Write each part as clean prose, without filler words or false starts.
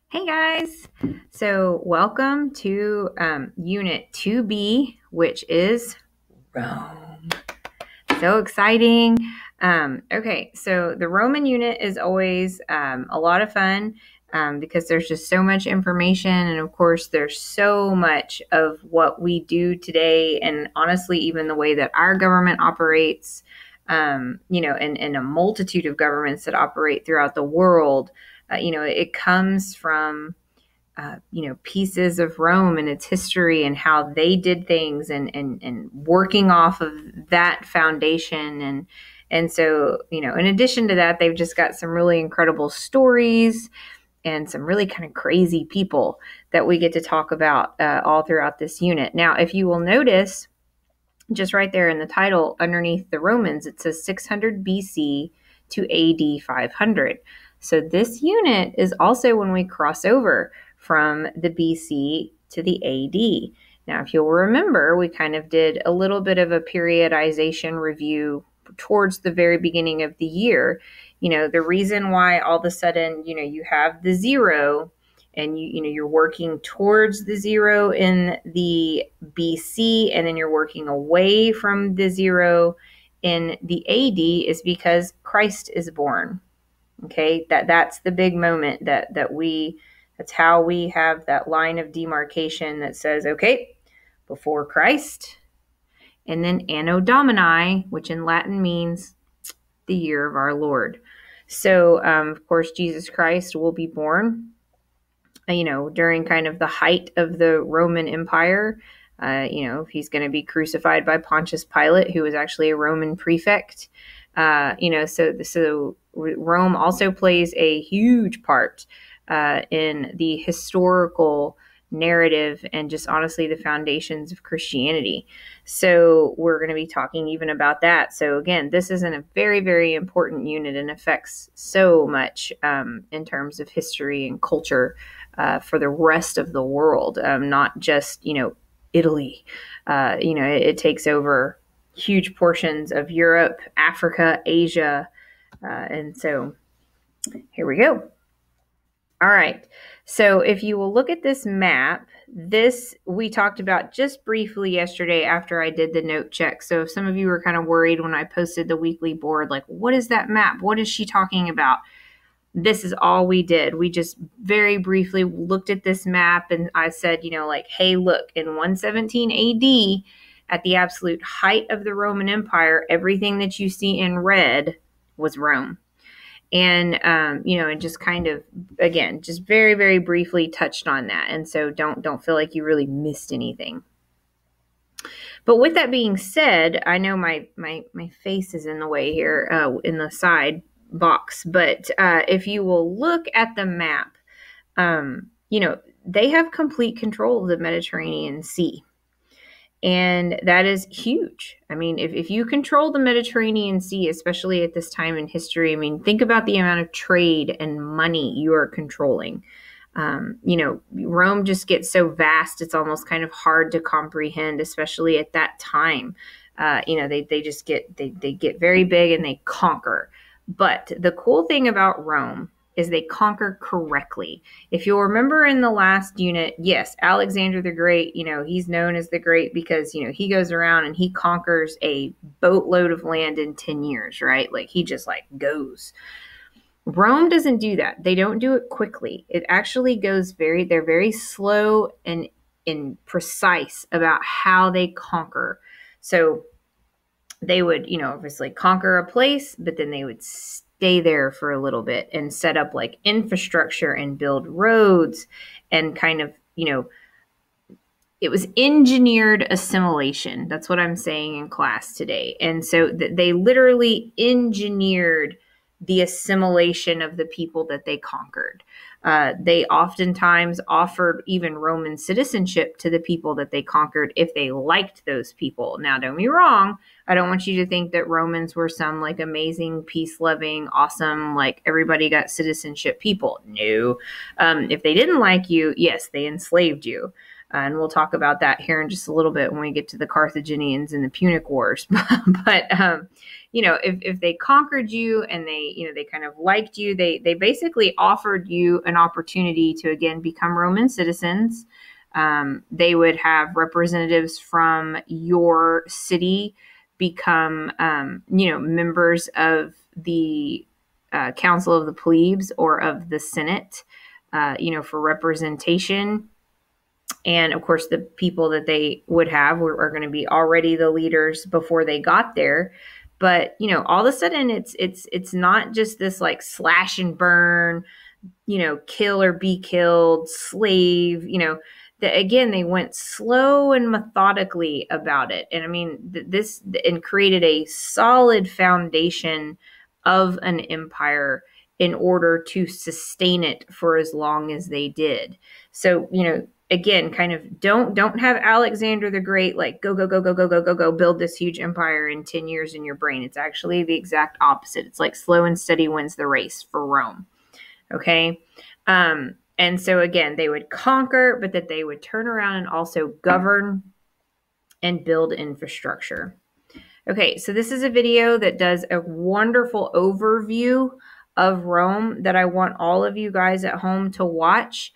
Hey guys! So welcome to Unit 2B, which is Rome. So exciting. Okay, so the Roman unit is always a lot of fun because there's just so much information. And of course, there's so much of what we do today. And honestly, even the way that our government operates, and a multitude of governments that operate throughout the world, it comes from pieces of Rome and its history and how they did things and working off of that foundation. And so, in addition to that, they've just got some really incredible stories and some really kind of crazy people that we get to talk about all throughout this unit. Now, if you will notice, just right there in the title underneath the Romans, it says 600 BC to AD 500. So this unit is also when we cross over from the BC to the AD. Now, if you'll remember, we kind of did a little bit of a periodization review towards the very beginning of the year. The reason why all of a sudden, you have the zero and you're working towards the zero in the BC, and then you're working away from the zero in the AD is because Christ is born. Okay, that's the big moment that's how we have that line of demarcation that says, okay, before Christ, and then Anno Domini, which in Latin means the year of our Lord. So, of course, Jesus Christ will be born during kind of the height of the Roman Empire. He's going to be crucified by Pontius Pilate, who was actually a Roman prefect. So Rome also plays a huge part in the historical narrative and just honestly the foundations of Christianity. So we're going to be talking even about that. So again, this is a very, very important unit and affects so much in terms of history and culture for the rest of the world, not just, Italy. It takes over huge portions of Europe, Africa, Asia. And so here we go. All right. So if you will look at this map, this we talked about just briefly yesterday after I did the note check. So if some of you were kind of worried when I posted the weekly board, like, what is that map? What is she talking about? This is all we did. We just very briefly looked at this map and I said, hey, look, in 117 AD, at the absolute height of the Roman Empire, everything that you see in red was Rome. And, and just kind of, again, just very, very briefly touched on that. And so don't feel like you really missed anything. But with that being said, I know my face is in the way here in the side box. But if you will look at the map, they have complete control of the Mediterranean Sea. And that is huge. I mean, if you control the Mediterranean Sea, especially at this time in history, I mean, think about the amount of trade and money you are controlling. Rome just gets so vast, it's almost kind of hard to comprehend, especially at that time. They just get very big and they conquer. But the cool thing about Rome is they conquer correctly. If you'll remember in the last unit, yes, Alexander the Great, he's known as the Great because, he goes around and he conquers a boatload of land in 10 years, right? Like he just goes. Rome doesn't do that. They don't do it quickly. It actually goes they're very slow and precise about how they conquer. So they would, obviously conquer a place, but then they would stay there for a little bit and set up infrastructure and build roads and kind of, it was engineered assimilation. That's what I'm saying in class today. And so they literally engineered the assimilation of the people that they conquered. They oftentimes offered even Roman citizenship to the people that they conquered if they liked those people. Now, don't be wrong. I don't want you to think that Romans were some amazing, peace-loving, awesome, everybody got citizenship people. No. If they didn't like you, yes, they enslaved you. And we'll talk about that here in just a little bit when we get to the Carthaginians and the Punic Wars. But if they conquered you and they kind of liked you, they basically offered you an opportunity to again become Roman citizens. They would have representatives from your city become members of the Council of the Plebes or of the Senate, for representation. And of course, the people that they would have are going to be already the leaders before they got there. But all of a sudden, it's not just this like slash and burn, kill or be killed, slave. Again, they went slow and methodically about it, and I mean this and created a solid foundation of an empire in order to sustain it for as long as they did. So again, kind of don't have Alexander the Great like go build this huge empire in 10 years in your brain. It's actually the exact opposite. It's like slow and steady wins the race for Rome. Okay. And so again, they would conquer, but that they would turn around and also govern and build infrastructure. Okay, so this is a video that does a wonderful overview of Rome that I want all of you guys at home to watch,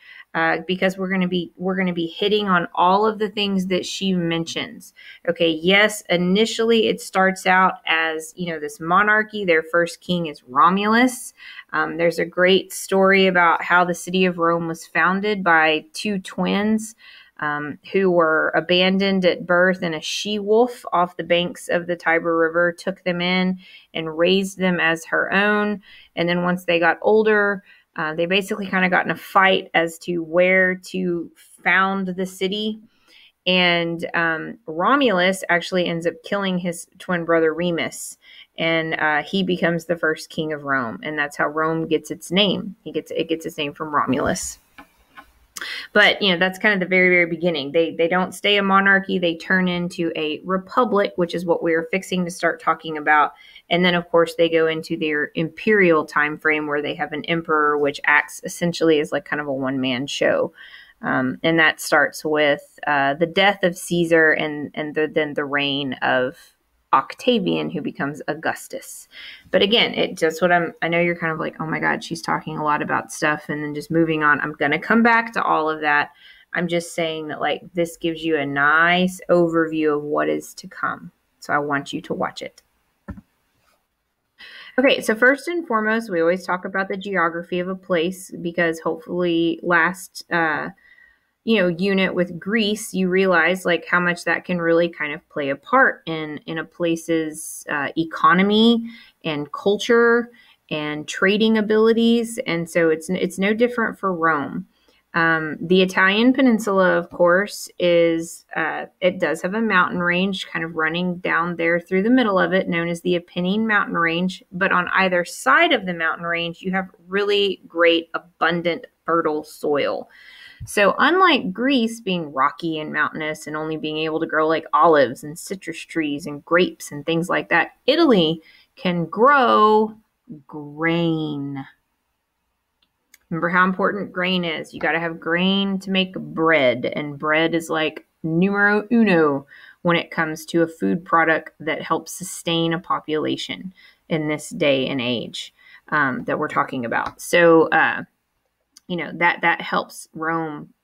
because we're going to be hitting on all of the things that she mentions. Okay, yes, initially it starts out as this monarchy. Their first king is Romulus. There's a great story about how the city of Rome was founded by two twins who were abandoned at birth, and a she-wolf off the banks of the Tiber River took them in and raised them as her own. And then once they got older, they basically kind of got in a fight as to where to found the city. And Romulus actually ends up killing his twin brother Remus, and he becomes the first king of Rome. And that's how Rome gets its name. It gets its name from Romulus. But that's kind of the very, very beginning. They don't stay a monarchy. They turn into a republic, which is what we're fixing to start talking about. And then, of course, they go into their imperial time frame where they have an emperor, which acts essentially as like kind of a one-man show. And that starts with the death of Caesar and then the reign of Octavian, who becomes Augustus. But again, I know you're kind of like, oh my God, she's talking a lot about stuff and then just moving on. I'm going to come back to all of that. I'm just saying that like this gives you a nice overview of what is to come. So I want you to watch it. Okay, so first and foremost, we always talk about the geography of a place because hopefully last unit with Greece, you realize like how much that can really kind of play a part in a place's economy and culture and trading abilities. And so it's no different for Rome. The Italian peninsula, of course, it does have a mountain range kind of running down there through the middle of it, known as the Apennine Mountain Range. But on either side of the mountain range, you have really great, abundant, fertile soil. So unlike Greece being rocky and mountainous and only being able to grow like olives and citrus trees and grapes and things like that, Italy can grow grain. Remember how important grain is. You got to have grain to make bread, and bread is like numero uno when it comes to a food product that helps sustain a population in this day and age that we're talking about. So, that helps Rome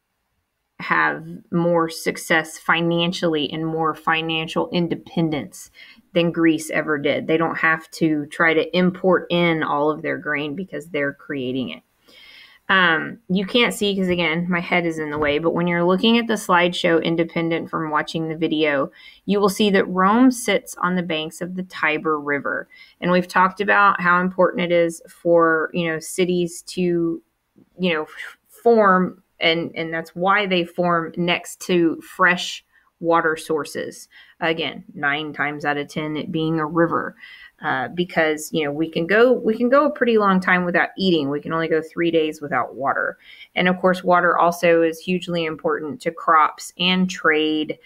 have more success financially and more financial independence than Greece ever did. They don't have to try to import in all of their grain because they're creating it. You can't see because, again, my head is in the way, but when you're looking at the slideshow independent from watching the video, you will see that Rome sits on the banks of the Tiber River. And we've talked about how important it is for, cities to, form, and that's why they form next to fresh water sources. Again, 9 times out of 10, it being a river. Because we can go a pretty long time without eating. We can only go 3 days without water. And of course, water also is hugely important to crops and trade.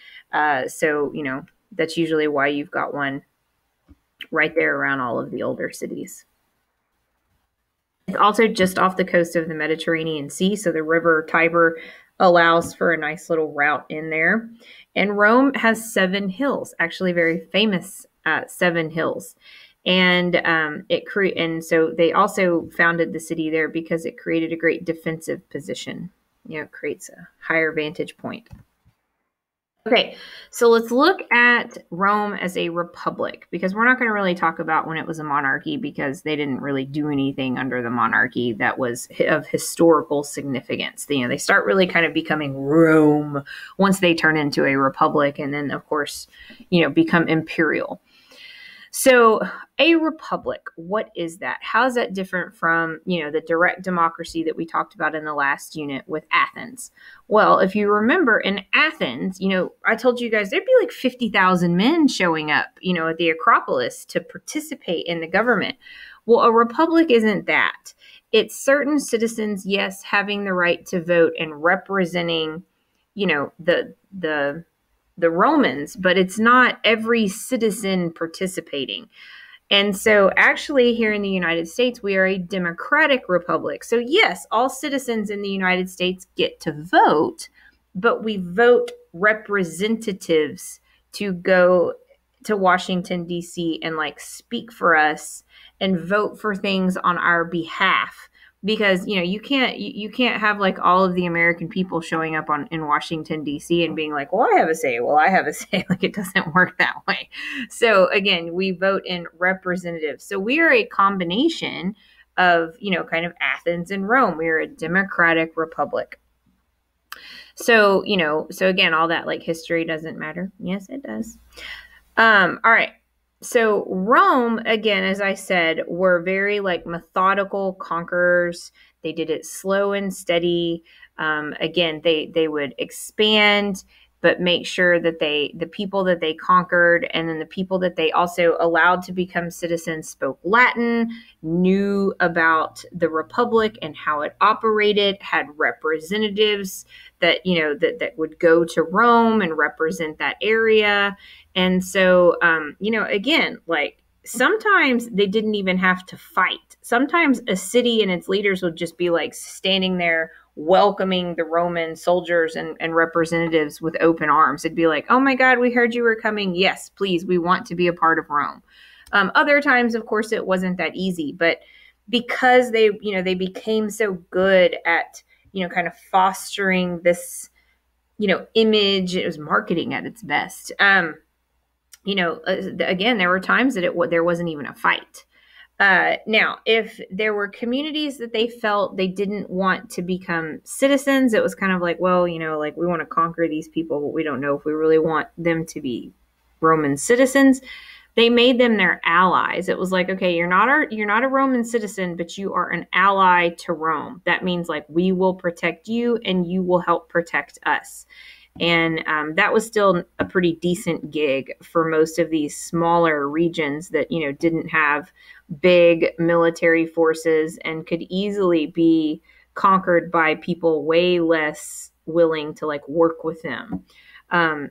So that's usually why you've got one right there around all of the older cities. It's also just off the coast of the Mediterranean Sea. So the river Tiber allows for a nice little route in there. And Rome has 7 hills, actually very famous 7 hills. And and so they also founded the city there because it created a great defensive position. It creates a higher vantage point. Okay, so let's look at Rome as a republic, because we're not going to really talk about when it was a monarchy, because they didn't really do anything under the monarchy that was of historical significance. They start really kind of becoming Rome once they turn into a republic, and then of course, become imperial. So a republic, what is that? How is that different from, the direct democracy that we talked about in the last unit with Athens? Well, if you remember in Athens, I told you guys there'd be like 50,000 men showing up, at the Acropolis to participate in the government. Well, a republic isn't that. It's certain citizens, yes, having the right to vote and representing, the Romans, but it's not every citizen participating. And so actually here in the United States, we are a democratic republic. So yes, all citizens in the United States get to vote, but we vote representatives to go to Washington, D.C. and speak for us and vote for things on our behalf. Because you can't have all of the American people showing up in Washington D.C. and being like, well, I have a say. Well, I have a say. It doesn't work that way. So again, we vote in representatives. So we are a combination of kind of Athens and Rome. We are a democratic republic. So so again, all that history doesn't matter. Yes, it does. All right. So Rome, again, as I said, were very methodical conquerors. They did it slow and steady. Again, they would expand, but make sure that the people that they conquered and then the people that they also allowed to become citizens spoke Latin, knew about the republic and how it operated, had representatives that that would go to Rome and represent that area. And so, again, sometimes they didn't even have to fight. Sometimes a city and its leaders would just be standing there welcoming the Roman soldiers and representatives with open arms. It'd be like, oh my God, we heard you were coming. Yes, please, we want to be a part of Rome. Other times, of course, it wasn't that easy, but because they became so good at, kind of fostering this, image, it was marketing at its best. Again, there were times that there wasn't even a fight. Now, if there were communities that they felt they didn't want to become citizens, it was kind of well, we want to conquer these people, but we don't know if we really want them to be Roman citizens. They made them their allies. It was okay, you're not a Roman citizen, but you are an ally to Rome. That means we will protect you and you will help protect us. And that was still a pretty decent gig for most of these smaller regions that, didn't have big military forces and could easily be conquered by people way less willing to work with them.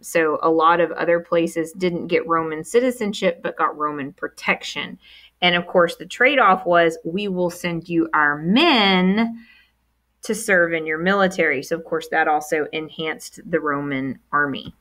So a lot of other places didn't get Roman citizenship, but got Roman protection. And of course, the trade-off was we will send you our men to serve in your military. So of course that also enhanced the Roman army.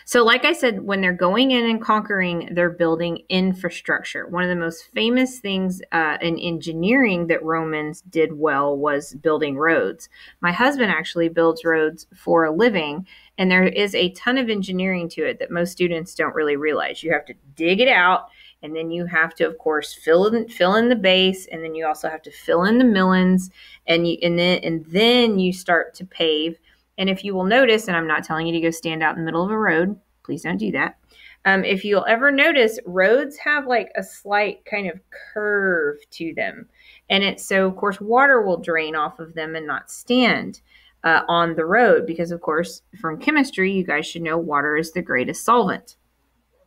So like I said, when they're going in and conquering, they're building infrastructure. One of the most famous things in engineering that Romans did well was building roads. My husband actually builds roads for a living, and there is a ton of engineering to it that most students don't really realize. You have to dig it out, and then you have to, of course, fill in the base, and then you also have to fill in the millings, and then you start to pave. And if you will notice, and I'm not telling you to go stand out in the middle of a road, please don't do that. If you'll ever notice, roads have a slight kind of curve to them. And it's so, of course, water will drain off of them and not stand on the road because, of course, from chemistry, you guys should know water is the greatest solvent.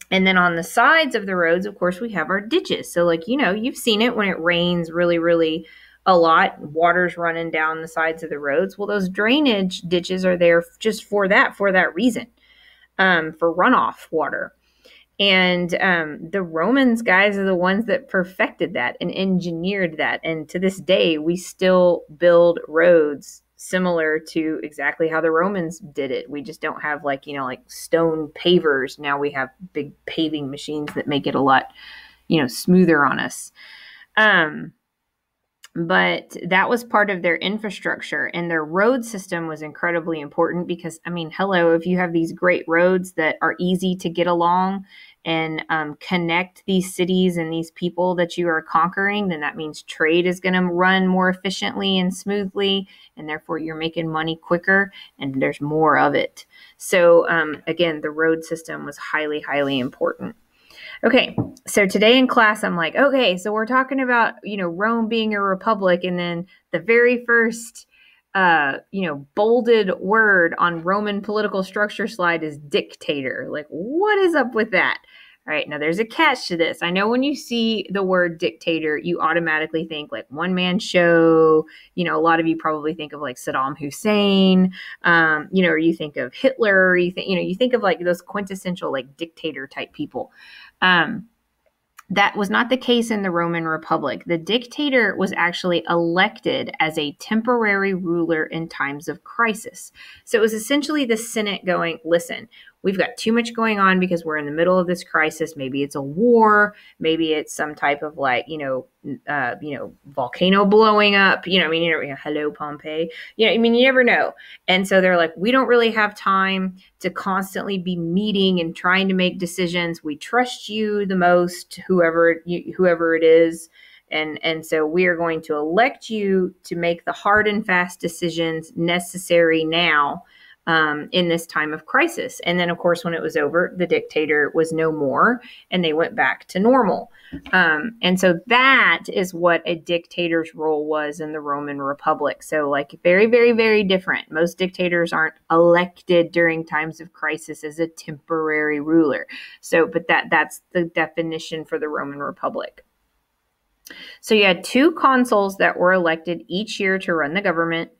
And then on the sides of the roads, of course, we have our ditches. So you've seen it when it rains really, really a lot, water's running down the sides of the roads. Well, those drainage ditches are there just for that reason, for runoff water. And the Romans guys are the ones that perfected that and engineered that. And to this day, we still build roads similar to exactly how the Romans did it. We just don't have like, like stone pavers. Now we have big paving machines that make it a lot, smoother on us. But that was part of their infrastructure, and their road system was incredibly important because, hello, if you have these great roads that are easy to get along and connect these cities and these people that you are conquering, then that means trade is going to run more efficiently and smoothly, and therefore you're making money quicker and there's more of it. So again, the road system was highly, highly important. Okay, so today in class, I'm like, okay, so we're talking about, Rome being a republic, and then the very first, bolded word on Roman political structure slide is dictator. Like, what is up with that? All right, now there's a catch to this. I know when you see the word dictator, you automatically think like one man show. A lot of you probably think of like Saddam Hussein, or you think of Hitler, or you think of like those quintessential like dictator type people. That was not the case in the Roman Republic. The dictator was actually elected as a temporary ruler in times of crisis. So it was essentially the Senate going, listen, we've got too much going on because we're in the middle of this crisis. Maybe it's a war. Maybe it's some type of like, volcano blowing up. Hello, Pompeii. You never know. And so they're like, we don't really have time to constantly be meeting and trying to make decisions. We trust you the most, whoever it is. And so we are going to elect you to make the hard and fast decisions necessary now in this time of crisis. And then, of course, when it was over, the dictator was no more and they went back to normal. And so that is what a dictator's role was in the Roman Republic. So like very, very, very different. Most dictators aren't elected during times of crisis as a temporary ruler. So, but that's the definition for the Roman Republic. So you had 2 consuls that were elected each year to run the government.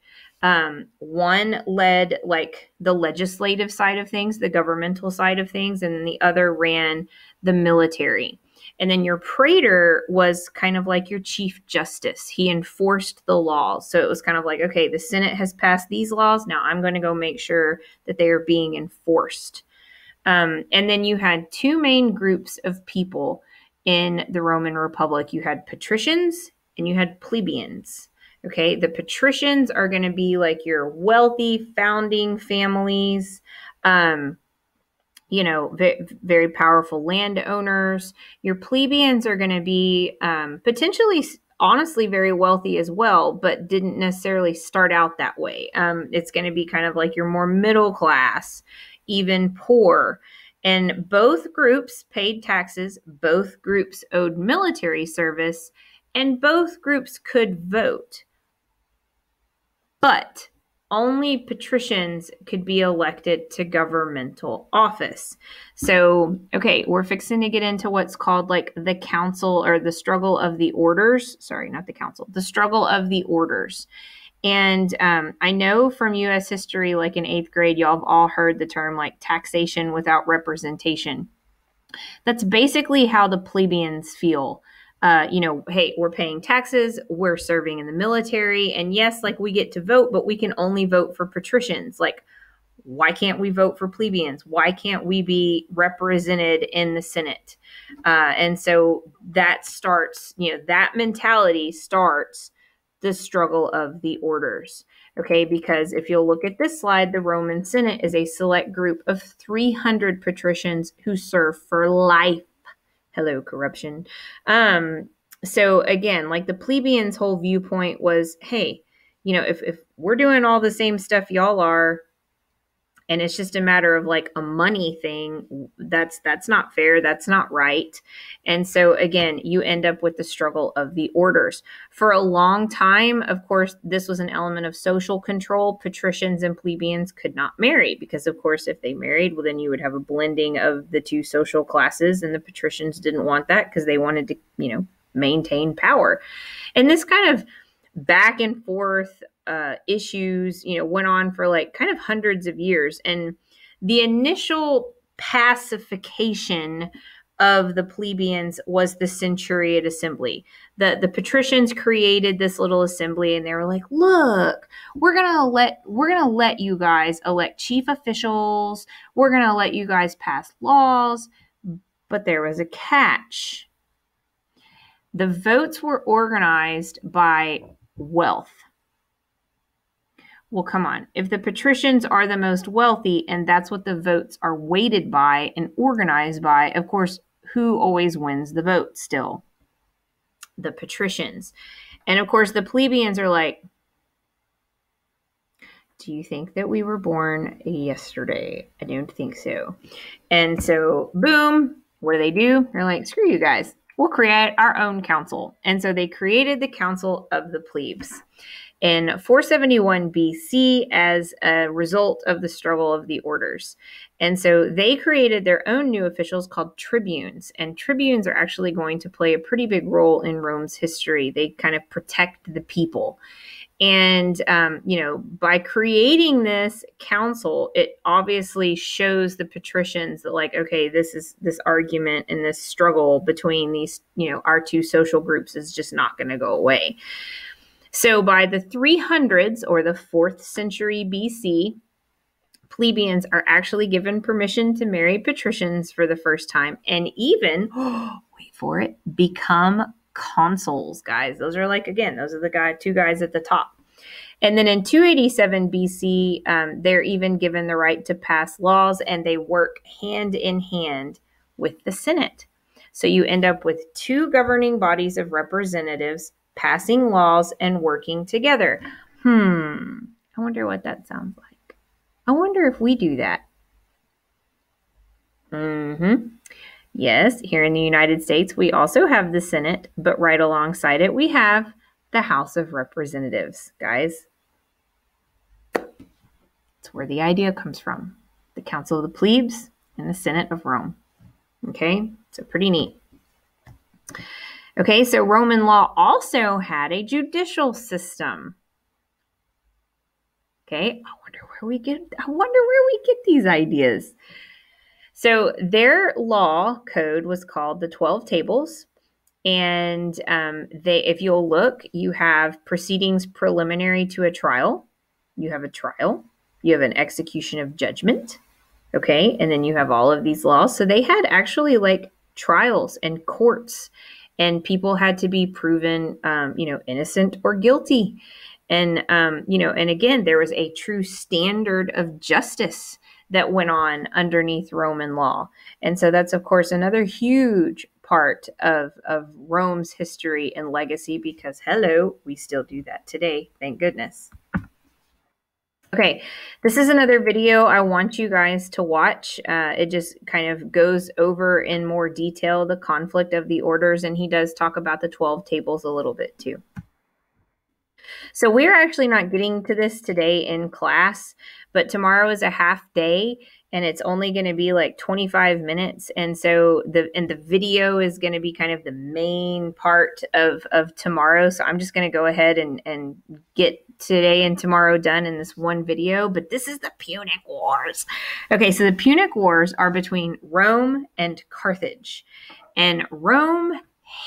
One led like the legislative side of things, the governmental side of things, and the other ran the military. And then your praetor was kind of like your chief justice. He enforced the laws. So it was kind of like, okay, the Senate has passed these laws. Now I'm going to go make sure that they are being enforced. And then you had 2 main groups of people in the Roman Republic. You had patricians and you had plebeians. Okay, the patricians are going to be like your wealthy founding families, very powerful landowners. Your plebeians are going to be potentially, honestly, very wealthy as well, but didn't necessarily start out that way. It's going to be kind of like your more middle class, even poor. And both groups paid taxes, both groups owed military service, and both groups could vote. But only patricians could be elected to governmental office. So, okay, we're fixing to get into what's called like the council or the struggle of the orders. Sorry, not the council, the struggle of the orders. And I know from U.S. history, like in 8th grade, y'all have all heard the term like taxation without representation. That's basically how the plebeians feel. Hey, we're paying taxes, we're serving in the military, and yes, like we get to vote, but we can only vote for patricians. Like, why can't we vote for plebeians? Why can't we be represented in the Senate? And so that starts, that mentality starts the struggle of the orders. Okay, because if you'll look at this slide, the Roman Senate is a select group of 300 patricians who serve for life. Hello, corruption. So again, like the plebeians' whole viewpoint was, hey, if we're doing all the same stuff y'all are, and it's just a matter of like a money thing, that's not fair. That's not right. And so again, you end up with the struggle of the orders. For a long time, of course, this was an element of social control. Patricians and plebeians could not marry because, of course, if they married, well, then you would have a blending of the 2 social classes, and the patricians didn't want that because they wanted to, maintain power. And this kind of back and forth issues, went on for like kind of hundreds of years. And the initial pacification of the plebeians was the centuriate assembly. The patricians created this little assembly, and they were like, look, we're gonna let you guys elect chief officials, we're gonna let you guys pass laws, but there was a catch. The votes were organized by wealth. Well, come on. If the patricians are the most wealthy and that's what the votes are weighted by and organized by, of course, who always wins the vote still? The patricians. And of course, the plebeians are like, do you think that we were born yesterday? I don't think so. And so, boom, what do? They're like, screw you guys. We'll create our own council. And so they created the Council of the Plebes in 471 BC as a result of the struggle of the orders. And so they created their own new officials called tribunes. And tribunes are actually going to play a pretty big role in Rome's history. They kind of protect the people. And, by creating this council, it obviously shows the patricians that, like, okay, this argument and this struggle between these, our two social groups is just not going to go away. So by the 300s or the 4th century BC, plebeians are actually given permission to marry patricians for the first time and even, wait for it, become consuls, guys. Those are the two guys at the top. And then in 287 BC, they're even given the right to pass laws, and they work hand in hand with the Senate. So you end up with two governing bodies of representatives passing laws and working together. I wonder what that sounds like. I wonder if we do that. Yes, here in the United States, we also have the Senate, but right alongside it, we have the House of Representatives, guys. That's where the idea comes from. The Council of the Plebes and the Senate of Rome. Okay, so pretty neat. Okay, so Roman law also had a judicial system. Okay, I wonder where we get these ideas. So their law code was called the 12 Tables. And if you'll look, you have proceedings preliminary to a trial. You have a trial. You have an execution of judgment. Okay, and then you have all of these laws. So they had actually like trials and courts, and people had to be proven, innocent or guilty. And, and again, there was a true standard of justice that went on underneath Roman law. And so that's, of course, another huge part of Rome's history and legacy, because, hello, we still do that today. Thank goodness. Okay, this is another video I want you guys to watch. It just kind of goes over in more detail the conflict of the orders, and he does talk about the 12 tables a little bit too. So we're actually not getting to this today in class, but tomorrow is a half day and it's only going to be like 25 minutes. And so the video is going to be kind of the main part of tomorrow. So I'm just going to go ahead and get today and tomorrow done in this one video, but this is the Punic Wars. Okay, so the Punic Wars are between Rome and Carthage, and Rome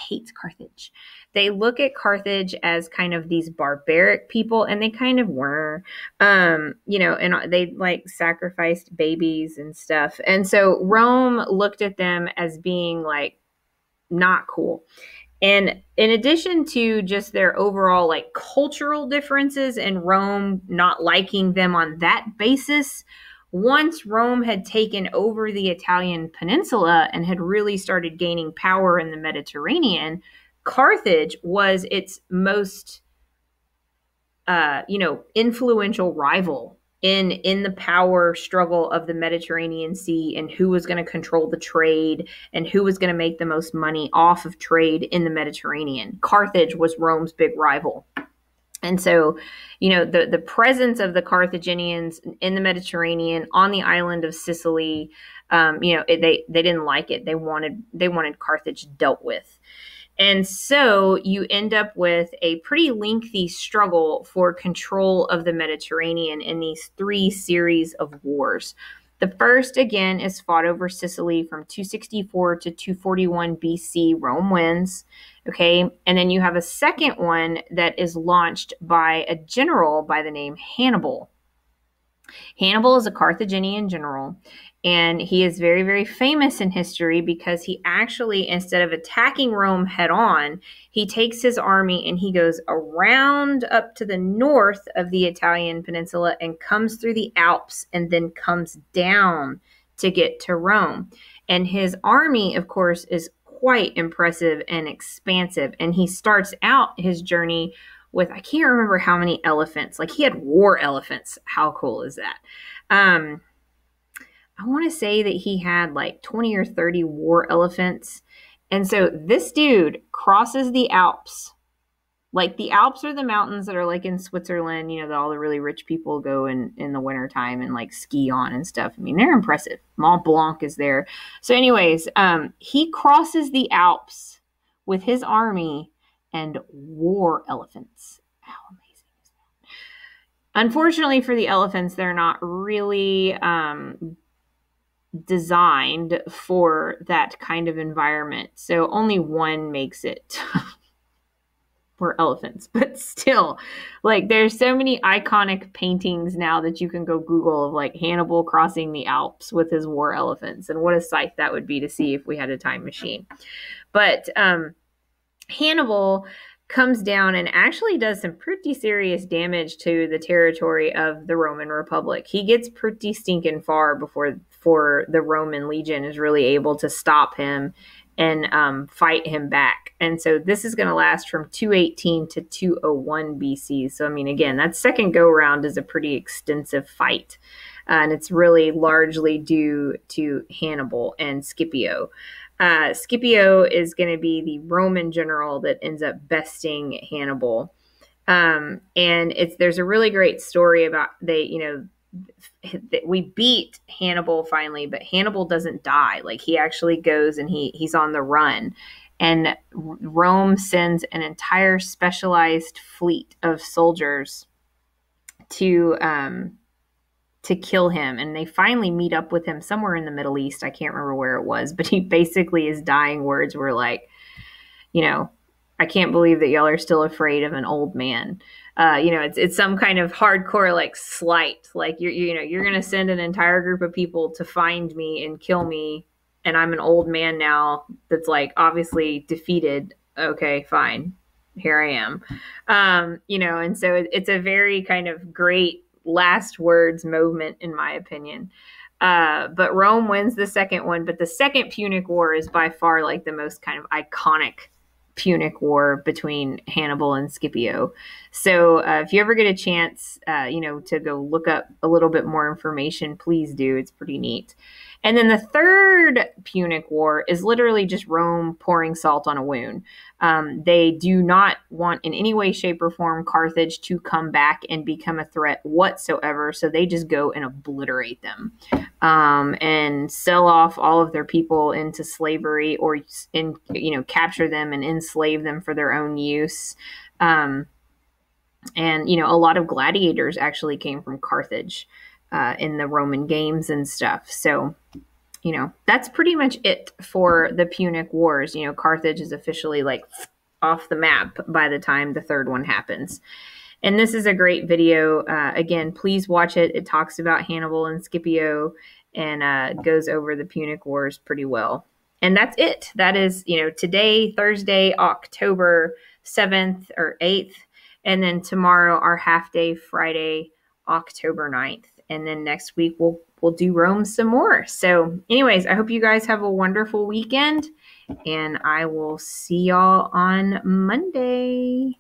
hates Carthage. They look at Carthage as kind of these barbaric people, and they kind of were, and they like sacrificed babies and stuff. And so Rome looked at them as being like not cool. And in addition to just their overall like cultural differences and Rome not liking them on that basis, once Rome had taken over the Italian peninsula and had really started gaining power in the Mediterranean, Carthage was its most, influential rival in the power struggle of the Mediterranean Sea, and who was going to control the trade and who was going to make the most money off of trade in the Mediterranean. Carthage was Rome's big rival. And so, the presence of the Carthaginians in the Mediterranean on the island of Sicily, they didn't like it. They wanted Carthage dealt with. And so you end up with a pretty lengthy struggle for control of the Mediterranean in these three series of wars. The first, again, is fought over Sicily from 264 to 241 BC. Rome wins. Okay. And then you have a second one that is launched by a general by the name Hannibal. Hannibal is a Carthaginian general, and he is very, very famous in history because he actually, instead of attacking Rome head on, he takes his army and he goes around up to the north of the Italian peninsula and comes through the Alps and then comes down to get to Rome. And his army, of course, is quite impressive and expansive. And he starts out his journey with, I can't remember how many elephants. Like, he had war elephants. How cool is that? I want to say that he had like 20 or 30 war elephants. And so this dude crosses the Alps. Like, the Alps are the mountains that are like in Switzerland, you know, that all the really rich people go in the wintertime and like ski on and stuff. I mean, they're impressive. Mont Blanc is there. So anyways, he crosses the Alps with his army and war elephants. How amazing is that? Unfortunately for the elephants, they're not really designed for that kind of environment. So only one makes it for elephants. But still, like, there's so many iconic paintings now that you can go Google of like Hannibal crossing the Alps with his war elephants. And what a sight that would be to see if we had a time machine. But Hannibal comes down and actually does some pretty serious damage to the territory of the Roman Republic. He gets pretty stinking far before the Roman legion is really able to stop him and fight him back. And so this is going to last from 218 to 201 BC. So, I mean, again, that second go round is a pretty extensive fight. And it's really largely due to Hannibal and Scipio. Scipio is going to be the Roman general that ends up besting Hannibal. And there's a really great story about we beat Hannibal finally, but Hannibal doesn't die. Like, he actually goes and he's on the run. And Rome sends an entire specialized fleet of soldiers to kill him. And they finally meet up with him somewhere in the Middle East. I can't remember where it was, but he basically, his dying words were like, you know, I can't believe that y'all are still afraid of an old man. You know, it's some kind of hardcore like slight. Like, you're going to send an entire group of people to find me and kill me. And I'm an old man now that's like obviously defeated. Okay, fine. Here I am. You know, and so it's a very kind of great last words moment, in my opinion. But Rome wins the second one. But the Second Punic War is by far like the most kind of iconic Punic War between Hannibal and Scipio. So if you ever get a chance, to go look up a little bit more information, please do. It's pretty neat. And then the third Punic War is literally just Rome pouring salt on a wound. They do not want in any way, shape, or form Carthage to come back and become a threat whatsoever. So they just go and obliterate them and sell off all of their people into slavery, or capture them and enslave them for their own use. And a lot of gladiators actually came from Carthage in the Roman games and stuff. So, that's pretty much it for the Punic Wars. Carthage is officially like off the map by the time the third one happens. And this is a great video. Again, please watch it. It talks about Hannibal and Scipio and goes over the Punic Wars pretty well. And that's it. That is, today, Thursday, October 7th or 8th. And then tomorrow, our half day, Friday, October 9th. And then next week, we'll do Rome some more. So anyways, I hope you guys have a wonderful weekend. And I will see y'all on Monday.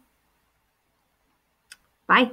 Bye.